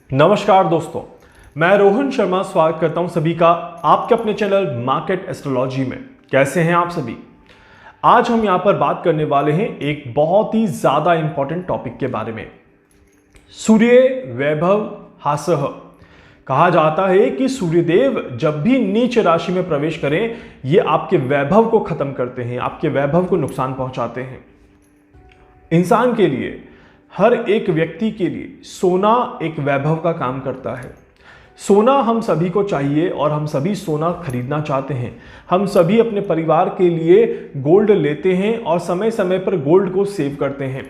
नमस्कार दोस्तों, मैं रोहन शर्मा स्वागत करता हूं सभी का आपके अपने चैनल मार्केट एस्ट्रोलॉजी में। कैसे हैं आप सभी? आज हम यहां पर बात करने वाले हैं एक बहुत ही ज्यादा इंपॉर्टेंट टॉपिक के बारे में। सूर्य वैभव हासः। कहा जाता है कि सूर्यदेव जब भी नीच राशि में प्रवेश करें, ये आपके वैभव को खत्म करते हैं, आपके वैभव को नुकसान पहुंचाते हैं। इंसान के लिए, हर एक व्यक्ति के लिए सोना एक वैभव का काम करता है। सोना हम सभी को चाहिए और हम सभी सोना खरीदना चाहते हैं। हम सभी अपने परिवार के लिए गोल्ड लेते हैं और समय समय पर गोल्ड को सेव करते हैं।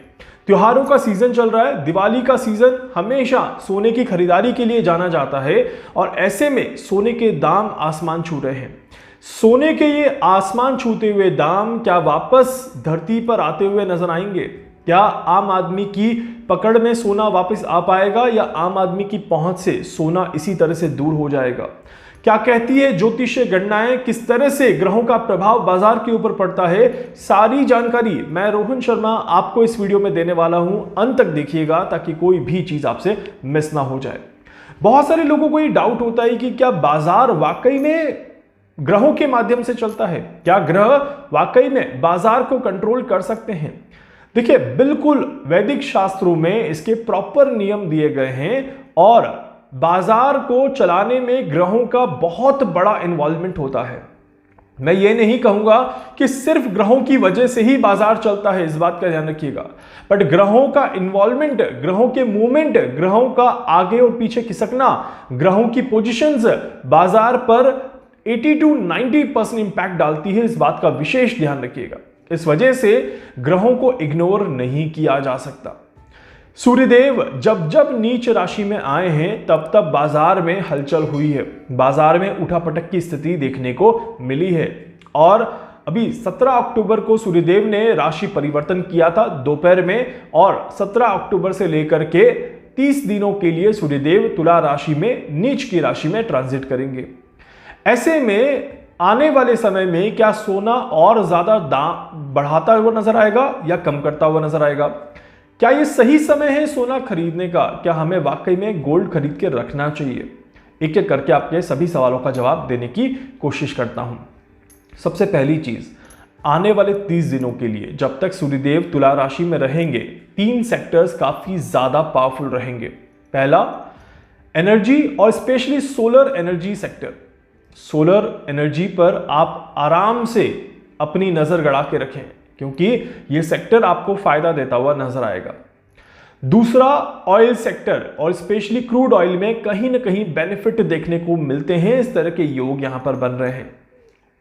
त्योहारों का सीजन चल रहा है, दिवाली का सीजन हमेशा सोने की खरीदारी के लिए जाना जाता है और ऐसे में सोने के दाम आसमान छू रहे हैं। सोने के ये आसमान छूते हुए दाम क्या वापस धरती पर आते हुए नजर आएंगे? क्या आम आदमी की पकड़ में सोना वापस आ पाएगा या आम आदमी की पहुंच से सोना इसी तरह से दूर हो जाएगा? क्या कहती है ज्योतिषीय गणनाएं, किस तरह से ग्रहों का प्रभाव बाजार के ऊपर पड़ता है? सारी जानकारी मैं रोहन शर्मा आपको इस वीडियो में देने वाला हूं। अंत तक देखिएगा ताकि कोई भी चीज आपसे मिस ना हो जाए। बहुत सारे लोगों को ये डाउट होता है कि क्या बाजार वाकई में ग्रहों के माध्यम से चलता है? क्या ग्रह वाकई में बाजार को कंट्रोल कर सकते हैं? देखिए, बिल्कुल वैदिक शास्त्रों में इसके प्रॉपर नियम दिए गए हैं और बाजार को चलाने में ग्रहों का बहुत बड़ा इन्वॉल्वमेंट होता है। मैं ये नहीं कहूंगा कि सिर्फ ग्रहों की वजह से ही बाजार चलता है, इस बात का ध्यान रखिएगा। बट ग्रहों का इन्वॉल्वमेंट, ग्रहों के मूवमेंट, ग्रहों का आगे और पीछे खिसकना, ग्रहों की पोजीशंस बाजार पर 80 to 90% इंपैक्ट डालती है। इस बात का विशेष ध्यान रखिएगा। इस वजह से ग्रहों को इग्नोर नहीं किया जा सकता। सूर्यदेव जब जब नीच राशि में आए हैं तब तब बाजार में हलचल हुई है, बाजार में उठापटक की स्थिति देखने को मिली है। और अभी 17 अक्टूबर को सूर्यदेव ने राशि परिवर्तन किया था दोपहर में, और 17 अक्टूबर से लेकर के 30 दिनों के लिए सूर्यदेव तुला राशि में नीच की राशि में ट्रांजिट करेंगे। ऐसे में आने वाले समय में क्या सोना और ज्यादा दाम बढ़ाता हुआ नजर आएगा या कम करता हुआ नजर आएगा? क्या यह सही समय है सोना खरीदने का? क्या हमें वाकई में गोल्ड खरीद के रखना चाहिए? एक एक करके आपके सभी सवालों का जवाब देने की कोशिश करता हूं। सबसे पहली चीज, आने वाले 30 दिनों के लिए जब तक सूर्यदेव तुला राशि में रहेंगे, 3 सेक्टर्स काफी ज्यादा पावरफुल रहेंगे। पहला, एनर्जी और specially solar energy sector. Solar energy पर आप आराम से अपनी नजर गड़ा के रखें क्योंकि यह सेक्टर आपको फायदा देता हुआ नजर आएगा। दूसरा, ऑयल सेक्टर और स्पेशली क्रूड ऑयल में कहीं ना कहीं बेनिफिट देखने को मिलते हैं। इस तरह के योग यहां पर बन रहे हैं।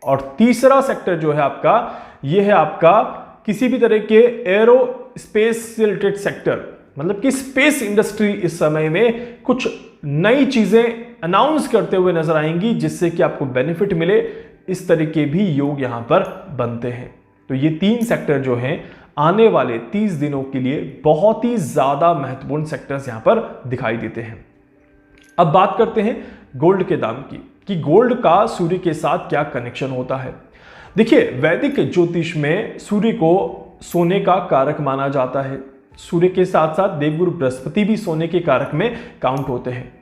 और तीसरा सेक्टर जो है आपका, यह है आपका किसी भी तरह के एरो स्पेस से रिलेटेड सेक्टर, मतलब कि स्पेस इंडस्ट्री इस समय में कुछ नई चीजें अनाउंस करते हुए नजर आएंगी जिससे कि आपको बेनिफिट मिले। इस तरह के भी योग यहां पर बनते हैं। तो ये 3 सेक्टर जो हैं आने वाले 30 दिनों के लिए बहुत ही ज्यादा महत्वपूर्ण सेक्टर्स यहां पर दिखाई देते हैं। अब बात करते हैं गोल्ड के दाम की, कि गोल्ड का सूर्य के साथ क्या कनेक्शन होता है। देखिए, वैदिक ज्योतिष में सूर्य को सोने का कारक माना जाता है। सूर्य के साथ साथ देवगुरु बृहस्पति भी सोने के कारक में काउंट होते हैं।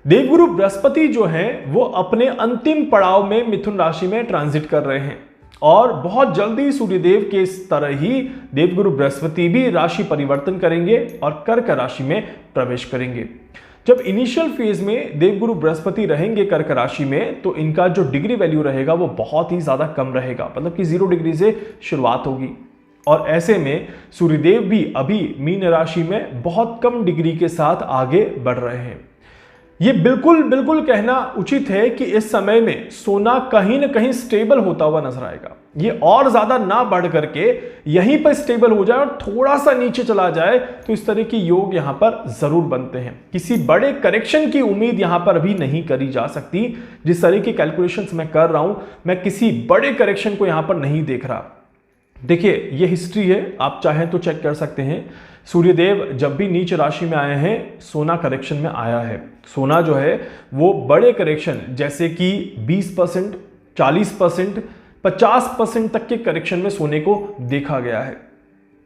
देवगुरु बृहस्पति जो हैं वो अपने अंतिम पड़ाव में मिथुन राशि में ट्रांजिट कर रहे हैं और बहुत जल्दी सूर्यदेव के इस तरह ही देवगुरु बृहस्पति भी राशि परिवर्तन करेंगे और कर्क राशि में प्रवेश करेंगे। जब इनिशियल फेज में देवगुरु बृहस्पति रहेंगे कर्क राशि में, तो इनका जो डिग्री वैल्यू रहेगा वो बहुत ही ज्यादा कम रहेगा, मतलब कि 0 डिग्री से शुरुआत होगी। और ऐसे में सूर्यदेव भी अभी मीन राशि में बहुत कम डिग्री के साथ आगे बढ़ रहे हैं। यह बिल्कुल कहना उचित है कि इस समय में सोना कहीं ना कहीं स्टेबल होता हुआ नजर आएगा। ये और ज्यादा ना बढ़ करके यहीं पर स्टेबल हो जाए और थोड़ा सा नीचे चला जाए तो इस तरह की योग यहां पर जरूर बनते हैं। किसी बड़े करेक्शन की उम्मीद यहां पर अभी नहीं करी जा सकती। जिस तरह की कैलकुलेशंस मैं कर रहा हूं, मैं किसी बड़े करेक्शन को यहां पर नहीं देख रहा। देखिए, ये हिस्ट्री है, आप चाहें तो चेक कर सकते हैं। सूर्यदेव जब भी नीच राशि में आए हैं, सोना करेक्शन में आया है। सोना जो है वो बड़े करेक्शन जैसे कि 20%, 40%, 50% तक के करेक्शन में सोने को देखा गया है।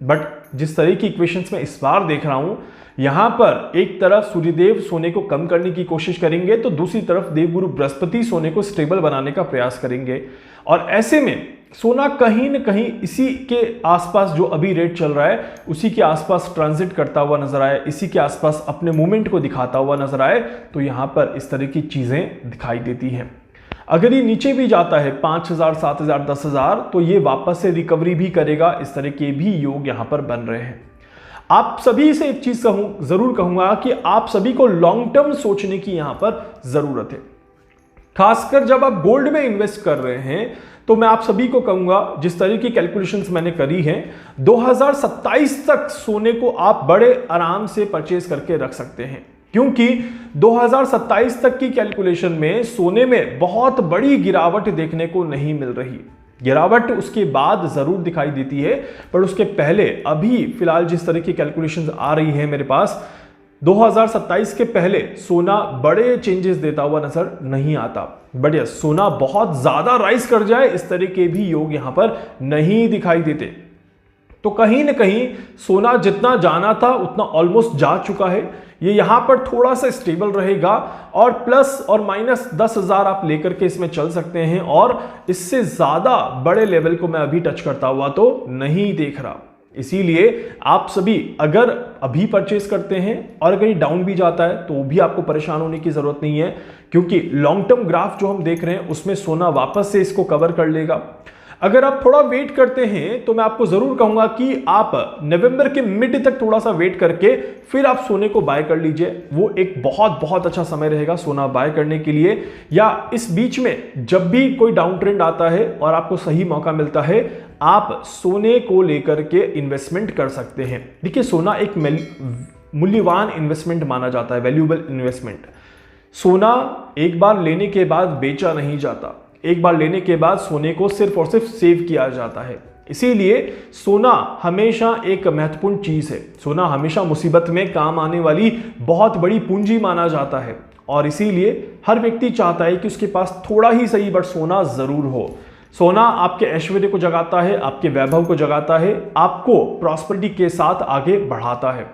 बट जिस तरह की इक्वेशंस मैं इस बार देख रहा हूं, यहां पर एक तरफ सूर्यदेव सोने को कम करने की कोशिश करेंगे तो दूसरी तरफ देवगुरु बृहस्पति सोने को स्टेबल बनाने का प्रयास करेंगे। और ऐसे में सोना कहीं न कहीं इसी के आसपास जो अभी रेट चल रहा है उसी के आसपास ट्रांजिट करता हुआ नजर आए, इसी के आसपास अपने मूवमेंट को दिखाता हुआ नजर आए, तो यहां पर इस तरह की चीजें दिखाई देती हैं। अगर ये नीचे भी जाता है 5,000, 7,000, 10,000 तो ये वापस से रिकवरी भी करेगा। इस तरह के भी योग यहां पर बन रहे हैं। आप सभी से एक चीज जरूर कहूंगा कि आप सभी को लॉन्ग टर्म सोचने की यहां पर जरूरत है। खासकर जब आप गोल्ड में इन्वेस्ट कर रहे हैं तो मैं आप सभी को कहूंगा, जिस तरह की कैलकुलेशंस मैंने करी हैं, 2027 तक सोने को आप बड़े आराम से परचेज करके रख सकते हैं, क्योंकि 2027 तक की कैलकुलेशन में सोने में बहुत बड़ी गिरावट देखने को नहीं मिल रही। गिरावट उसके बाद जरूर दिखाई देती है, पर उसके पहले अभी फिलहाल जिस तरह की कैलकुलेशंस आ रही है मेरे पास, 2027 के पहले सोना बड़े चेंजेस देता हुआ नजर नहीं आता। बढ़िया सोना बहुत ज्यादा राइज कर जाए इस तरह के भी योग यहां पर नहीं दिखाई देते। तो कहीं ना कहीं सोना जितना जाना था उतना ऑलमोस्ट जा चुका है। ये यहां पर थोड़ा सा स्टेबल रहेगा और प्लस और माइनस 10,000 आप लेकर के इसमें चल सकते हैं, और इससे ज्यादा बड़े लेवल को मैं अभी टच करता हुआ तो नहीं देख रहा। इसीलिए आप सभी अगर अभी परचेस करते हैं और अगर ये डाउन भी जाता है तो भी आपको परेशान होने की जरूरत नहीं है, क्योंकि लॉन्ग टर्म ग्राफ जो हम देख रहे हैं उसमें सोना वापस से इसको कवर कर लेगा। अगर आप थोड़ा वेट करते हैं तो मैं आपको जरूर कहूंगा कि आप नवंबर के मिड तक थोड़ा सा वेट करके फिर आप सोने को बाय कर लीजिए। वो एक बहुत अच्छा समय रहेगा सोना बाय करने के लिए। या इस बीच में जब भी कोई डाउन ट्रेंड आता है और आपको सही मौका मिलता है, आप सोने को लेकर के इन्वेस्टमेंट कर सकते हैं। देखिए सोना एक मूल्यवान इन्वेस्टमेंट माना जाता है, वैल्यूएबल इन्वेस्टमेंट। सोना एक बार लेने के बाद बेचा नहीं जाता, एक बार लेने के बाद सोने को सिर्फ और सिर्फ सेव किया जाता है। इसीलिए सोना हमेशा एक महत्वपूर्ण चीज है। सोना हमेशा मुसीबत में काम आने वाली बहुत बड़ी पूंजी माना जाता है, और इसीलिए हर व्यक्ति चाहता है कि उसके पास थोड़ा ही सही बट सोना जरूर हो। सोना आपके ऐश्वर्य को जगाता है, आपके वैभव को जगाता है, आपको प्रॉस्पेरिटी के साथ आगे बढ़ाता है।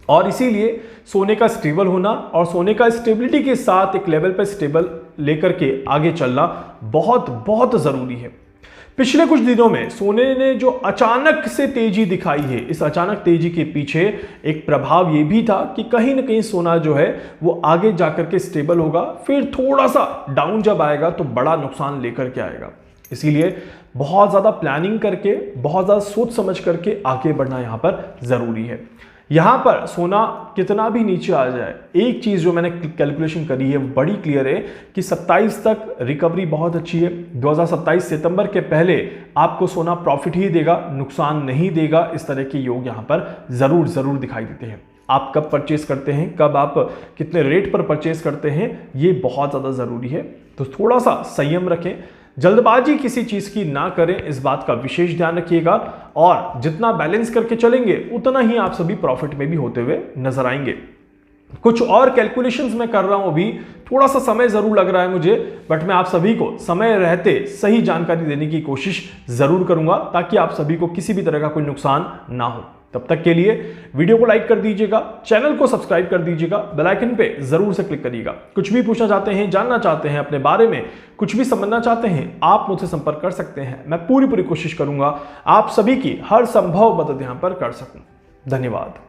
और इसीलिए सोने का स्टेबल होना और सोने का स्टेबिलिटी के साथ एक लेवल पर स्टेबल लेकर के आगे चलना बहुत जरूरी है। पिछले कुछ दिनों में सोने ने जो अचानक से तेजी दिखाई है, इस अचानक तेजी के पीछे एक प्रभाव ये भी था कि कहीं ना कहीं सोना जो है वो आगे जाकर के स्टेबल होगा, फिर थोड़ा सा डाउन जब आएगा तो बड़ा नुकसान लेकर के आएगा। इसीलिए बहुत ज्यादा प्लानिंग करके, बहुत ज्यादा सोच समझ करके आगे बढ़ना यहां पर जरूरी है। यहां पर सोना कितना भी नीचे आ जाए, एक चीज जो मैंने कैलकुलेशन करी है वो बड़ी क्लियर है कि 27 तक रिकवरी बहुत अच्छी है। 2027 सितंबर के पहले आपको सोना प्रॉफिट ही देगा, नुकसान नहीं देगा। इस तरह के योग यहां पर जरूर दिखाई देते हैं। आप कब परचेस करते हैं, कब आप कितने रेट पर परचेस करते हैं, ये बहुत ज्यादा जरूरी है। तो थोड़ा सा संयम रखें, जल्दबाजी किसी चीज की ना करें, इस बात का विशेष ध्यान रखिएगा। और जितना बैलेंस करके चलेंगे उतना ही आप सभी प्रॉफिट में भी होते हुए नजर आएंगे। कुछ और कैलकुलेशंस मैं कर रहा हूं, अभी थोड़ा सा समय जरूर लग रहा है मुझे, बट मैं आप सभी को समय रहते सही जानकारी देने की कोशिश जरूर करूंगा ताकि आप सभी को किसी भी तरह का कोई नुकसान ना हो। तब तक के लिए वीडियो को लाइक कर दीजिएगा, चैनल को सब्सक्राइब कर दीजिएगा, बेल आइकन पे जरूर से क्लिक करिएगा। कुछ भी पूछना चाहते हैं, जानना चाहते हैं अपने बारे में, कुछ भी समझना चाहते हैं, आप मुझसे संपर्क कर सकते हैं। मैं पूरी कोशिश करूंगा आप सभी की हर संभव मदद यहां पर कर सकूं। धन्यवाद।